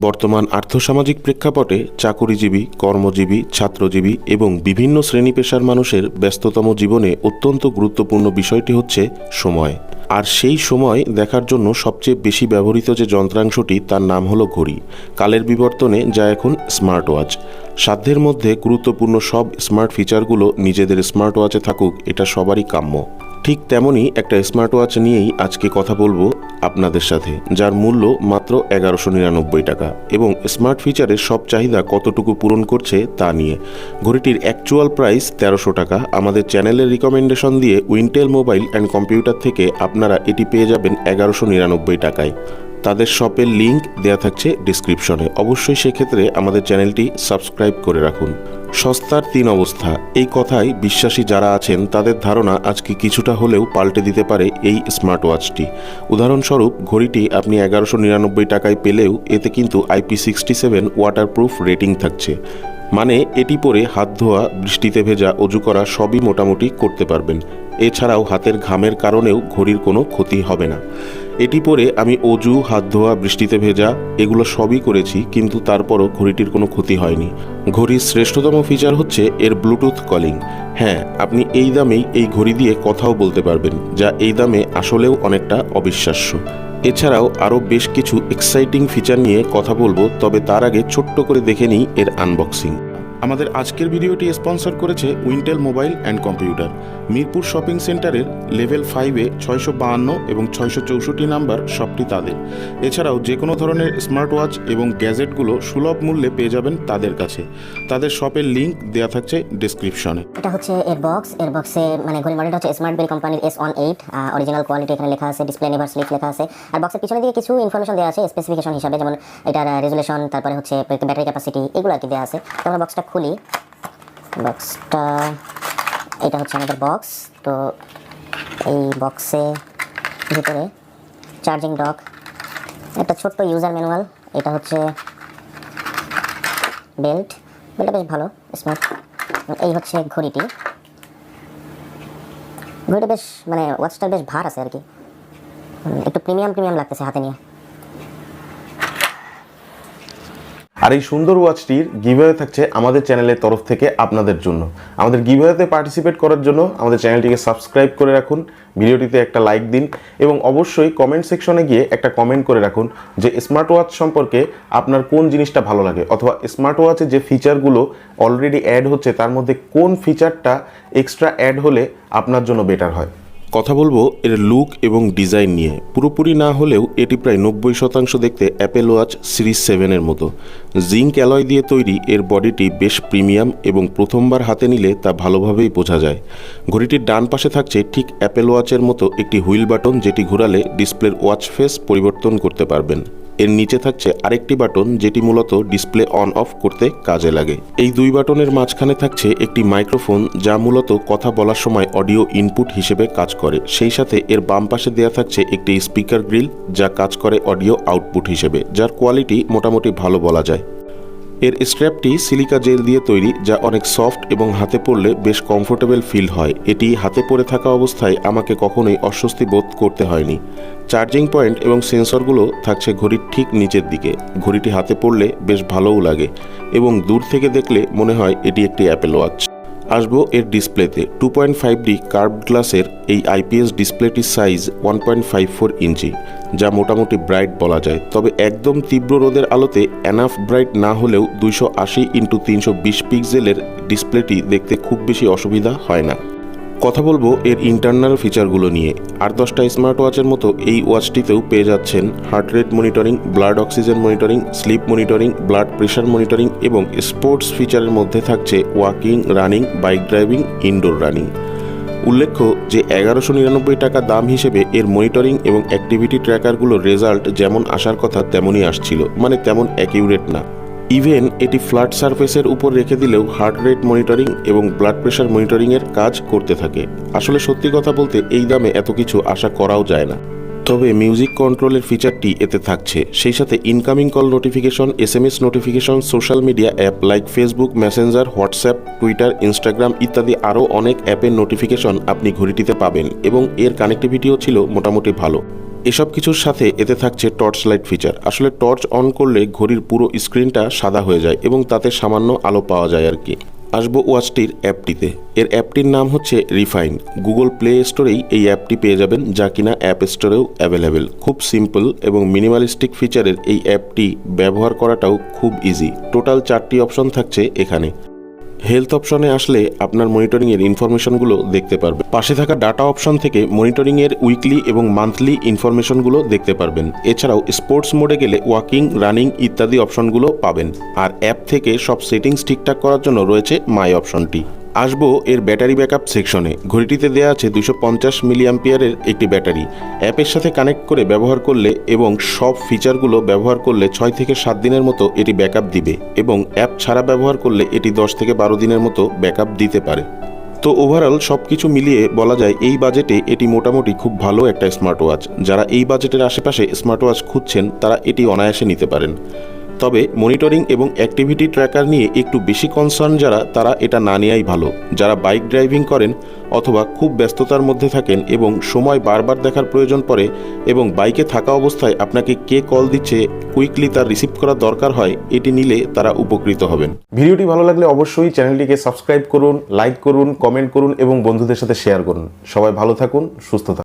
বর্তমান আর্থসামাজিক প্রেক্ষাপটে চাকুরিজীবী, কর্মজীবী, ছাত্রজীবী এবং বিভিন্ন শ্রেণী পেশার মানুষের ব্যস্ততম জীবনে অত্যন্ত গুরুত্বপূর্ণ বিষয়টি হচ্ছে সময়। আর সেই সময় দেখার জন্য সবচেয়ে বেশি ব্যবহৃত যে যন্ত্রাংশটি তার নাম হলো ঘড়ি। কালের বিবর্তনে যা এখন স্মার্ট ওয়াচ। সাধ্যের মধ্যে গুরুত্বপূর্ণ সব স্মার্ট ফিচারগুলো নিজেদের স্মার্ট ওয়াচে থাকুক, এটা সবারই কাম্য। ঠিক তেমনই একটা স্মার্ট ওয়াচ নিয়েই আজকে কথা বলবো আপনাদের সাথে, যার মূল্য মাত্র 1199 টাকা এবং স্মার্ট ফিচারের সব চাহিদা কতটুকু পূরণ করছে তা নিয়ে। ঘড়িটির অ্যাকচুয়াল প্রাইস 1300 টাকা। আমাদের চ্যানেলের রিকমেন্ডেশন দিয়ে উইন্টেল মোবাইল অ্যান্ড কম্পিউটার থেকে আপনারা এটি পেয়ে যাবেন 1199 টাকায়। তাদের শপের লিঙ্ক দেওয়া থাকছে ডিসক্রিপশনে। অবশ্যই সেক্ষেত্রে আমাদের চ্যানেলটি সাবস্ক্রাইব করে রাখুন। সস্তার 3 অবস্থা, এই কথায় বিশ্বাসী যারা আছেন তাদের ধারণা আজকে কিছুটা হলেও পাল্টে দিতে পারে এই স্মার্ট ওয়াচটি। উদাহরণস্বরূপ, ঘড়িটি আপনি 1199 টাকায় পেলেও এতে কিন্তু IP67 ওয়াটারপ্রুফ রেটিং থাকছে। মানে এটি পরে হাত ধোয়া, বৃষ্টিতে ভেজা, অজু করা সবই মোটামুটি করতে পারবেন। এছাড়াও হাতের ঘামের কারণেও ঘড়ির কোনো ক্ষতি হবে না। এটি পরে আমি অজু, হাত ধোয়া, বৃষ্টিতে ভেজা এগুলো সবই করেছি, কিন্তু তারপরও ঘড়িটির কোনো ক্ষতি হয়নি। ঘড়ির শ্রেষ্ঠতম ফিচার হচ্ছে এর ব্লুটুথ কলিং। হ্যাঁ, আপনি এই দামেই এই ঘড়ি দিয়ে কথাও বলতে পারবেন, যা এই দামে আসলেও অনেকটা অবিশ্বাস্য। এছাড়াও আরও বেশ কিছু এক্সাইটিং ফিচার নিয়ে কথা বলবো, তবে তার আগে ছোট্ট করে দেখে নিই এর আনবক্সিং। আমাদের আজকের ভিডিওটি স্পন্সর করেছে Wintel mobile and computer. Mirpur shopping সেন্টারের লেভেল 5-এ 652 এবং 664 নাম্বার শপটি তাদের। এছাড়াও যে কোনো ধরনের স্মার্ট ওয়াচ এবং গ্যাজেটগুলো সুলভ মূল্যে পেয়ে যাবেন তাদের কাছে। তাদের শপের লিঙ্ক দেওয়া থাকছে ডেসক্রিপশনে। এটা হচ্ছে এর বক্সে মানে ঘড়ি মডেলটা হচ্ছে স্মার্টবেরি কোম্পানির S18। অরিজিনাল কোয়ালিটি এখানে লেখা আছে, ডিসপ্লে নেভার স্লিপ লেখা আছে। আর বক্সের পিছনে দিয়ে কিছু ইনফরমেশন দেওয়া আছে স্পেসিফিকেশন হিসাবে, যেমন এটার রেজুলেশন, তারপরে হচ্ছে ব্যাটারি ক্যাপাসিটি, এগুলো আর কি দেওয়া আছে। তো আমরা বক্সটা খুলি। বক্সটা এটা হচ্ছে আমাদের বক্স। তো এই বক্সে ভিতরে চার্জিং ডক, একটা ছোট্ট ইউজার ম্যানুয়াল, এটা হচ্ছে বেল্টটা বেশ ভালো, স্মার্ট। এই হচ্ছে ঘড়িটা বেশ মানে ওয়াচটা বেশ ভার আছে আর কি, একটু প্রিমিয়াম লাগতেছে হাতে নিয়ে। আর এই সুন্দর ওয়াচটির গিভঅ্যাওয়ে থাকছে আমাদের চ্যানেলের তরফ থেকে আপনাদের জন্য। আমাদের গিভঅ্যাওয়েতে পার্টিসিপেট করার জন্য আমাদের চ্যানেলটিকে সাবস্ক্রাইব করে রাখুন, ভিডিওটিতে একটা লাইক দিন এবং অবশ্যই কমেন্ট সেকশনে গিয়ে একটা কমেন্ট করে রাখুন যে স্মার্ট ওয়াচ সম্পর্কে আপনার কোন জিনিসটা ভালো লাগে, অথবা স্মার্ট ওয়াচে যে ফিচারগুলো অলরেডি অ্যাড হচ্ছে তার মধ্যে কোন ফিচারটা এক্সট্রা অ্যাড হলে আপনার জন্য বেটার হয়। কথা বলবো এর লুক এবং ডিজাইন নিয়ে। পুরোপুরি না হলেও এটি প্রায় 90% দেখতে অ্যাপেল ওয়াচ সিরিজ 7-এর মতো। জিঙ্ক অ্যালয় দিয়ে তৈরি এর বডিটি বেশ প্রিমিয়াম এবং প্রথমবার হাতে নিলে তা ভালোভাবেই বোঝা যায়। ঘড়িটির ডান পাশে থাকছে ঠিক অ্যাপেল ওয়াচের মতো একটি হুইল বাটন, যেটি ঘোরালে ডিসপ্লের ওয়াচ ফেস পরিবর্তন করতে পারবেন। এর নিচে থাকছে আরেকটি বাটন, যেটি মূলত ডিসপ্লে অন অফ করতে কাজে লাগে। এই 2 বাটনের মাঝখানে থাকছে একটি মাইক্রোফোন, যা মূলত কথা বলার সময় অডিও ইনপুট হিসেবে কাজ করে। সেই সাথে এর বাম পাশে দেওয়া থাকছে একটি স্পিকার গ্রিল, যা কাজ করে অডিও আউটপুট হিসেবে, যার কোয়ালিটি মোটামুটি ভালো বলা যায়। এর স্ট্র্যাপটি সিলিকা জেল দিয়ে তৈরি, যা অনেক সফট এবং হাতে পরলে বেশ কমফোর্টেবল ফিল হয়। এটি হাতে পরে থাকা অবস্থায় আমাকে কখনোই অস্বস্তি বোধ করতে হয়নি। চার্জিং পয়েন্ট এবং সেন্সরগুলো থাকছে ঘড়ির ঠিক নিচের দিকে। ঘড়িটি হাতে পরলে বেশ ভালোও লাগে এবং দূর থেকে দেখলে মনে হয় এটি একটি অ্যাপেল ওয়াচ। আসবো এর ডিসপ্লেতে। 2.5D কার্ভড গ্লাসের এই IPS ডিসপ্লেটির সাইজ 1.54 ইঞ্চি, যা মোটামুটি ব্রাইট বলা যায়। তবে একদম তীব্র রোদের আলোতে এনাফ ব্রাইট না হলেও 280x320 পিক্সেলের ডিসপ্লেটি দেখতে খুব বেশি অসুবিধা হয় না। কথা বলবো এর ইন্টারনাল ফিচারগুলো নিয়ে। আর 10টা স্মার্ট ওয়াচের মতো এই ওয়াচটিতেও পেয়ে যাচ্ছেন heart rate monitoring, blood oxygen monitoring, slip monitoring, blood pressure monitoring এবং স্পোর্টস ফিচারের মধ্যে থাকছে walking, running, bike driving, indoor running. উল্লেখ্য যে 1199 টাকা দাম হিসেবে এর মনিটরিং এবং অ্যাক্টিভিটি ট্র্যাকারগুলোর রেজাল্ট যেমন আসার কথা তেমনই আসছিল, মানে তেমন অ্যাকিউরেট না। ইভেন এটি ফ্ল্যাট সারফেসের উপর রেখে দিলেও হার্ট রেট মনিটরিং এবং ব্লাড প্রেশার মনিটরিংয়ের কাজ করতে থাকে। আসলে সত্যি কথা বলতে এই দামে এত কিছু আশা করাও যায় না। তবে মিউজিক কন্ট্রোলের ফিচারটি এতে থাকছে, সেই সাথে incoming call notification, SMS notification, social media app like Facebook, Messenger, WhatsApp, Twitter, Instagram ইত্যাদি আরও অনেক অ্যাপের নোটিফিকেশন আপনি ঘড়িটিতে পাবেন এবং এর কানেক্টিভিটিও ছিল মোটামুটি ভালো। এসব কিছুর সাথে এতে থাকছে টর্চ লাইট ফিচার। আসলে টর্চ অন করলে ঘড়ির পুরো স্ক্রিনটা সাদা হয়ে যায় এবং তাতে সামান্য আলো পাওয়া যায় আর কি। আসবো ওয়াচটির অ্যাপটিতে। এর অ্যাপটির নাম হচ্ছে রিফাইন। গুগল প্লে স্টোরেই এই অ্যাপটি পেয়ে যাবেন, যা কিনা অ্যাপ স্টোরেও অ্যাভেলেবেল। খুব সিম্পল এবং মিনিমালিস্টিক ফিচারের এই অ্যাপটি ব্যবহার করাটাও খুব ইজি। টোটাল 4টি অপশন থাকছে এখানে। হেলথ অপশনে আসলে আপনার মনিটরিংয়ের ইনফরমেশনগুলো দেখতে পারবেন। পাশে থাকা ডাটা অপশন থেকে মনিটরিংয়ের উইকলি এবং মান্থলি ইনফরমেশনগুলো দেখতে পারবেন। এছাড়াও স্পোর্টস মোডে গেলে ওয়াকিং, রানিং ইত্যাদি অপশনগুলো পাবেন। আর অ্যাপ থেকে সব সেটিংস ঠিকঠাক করার জন্য রয়েছে মাই অপশনটি। আসবো এর ব্যাটারি ব্যাকআপ সেকশনে। ঘড়িটিতে দেওয়া আছে 250 মিলিঅ্যাম্পিয়ারের একটি ব্যাটারি। অ্যাপের সাথে কানেক্ট করে ব্যবহার করলে এবং সব ফিচারগুলো ব্যবহার করলে 6 থেকে 7 দিনের মতো এটি ব্যাকআপ দিবে এবং অ্যাপ ছাড়া ব্যবহার করলে এটি 10 থেকে 12 দিনের মতো ব্যাকআপ দিতে পারে। তো ওভারঅল সব কিছু মিলিয়ে বলা যায় এই বাজেটে এটি মোটামুটি খুব ভালো একটা স্মার্ট ওয়াচ। যারা এই বাজেটের আশেপাশে স্মার্ট ওয়াচ খুঁজছেন তারা এটি অনায়াসে নিতে পারেন। তবে মনিটরিং এবং অ্যাক্টিভিটি ট্র্যাকার নিয়ে একটু বেশি কনসার্ন যারা, তারা এটা না নেওয়াই ভালো। যারা বাইক ড্রাইভিং করেন অথবা খুব ব্যস্ততার মধ্যে থাকেন এবং সময় বারবার দেখার প্রয়োজন পড়ে এবং বাইকে থাকা অবস্থায় আপনাকে কে কল দিচ্ছে কুইকলি তার রিসিভ করা দরকার হয়, এটি নিলে তারা উপকৃত হবেন। ভিডিওটি ভালো লাগলে অবশ্যই চ্যানেলটিকে সাবস্ক্রাইব করুন, লাইক করুন, কমেন্ট করুন এবং বন্ধুদের সাথে শেয়ার করুন। সবাই ভালো থাকুন, সুস্থ থাকুন।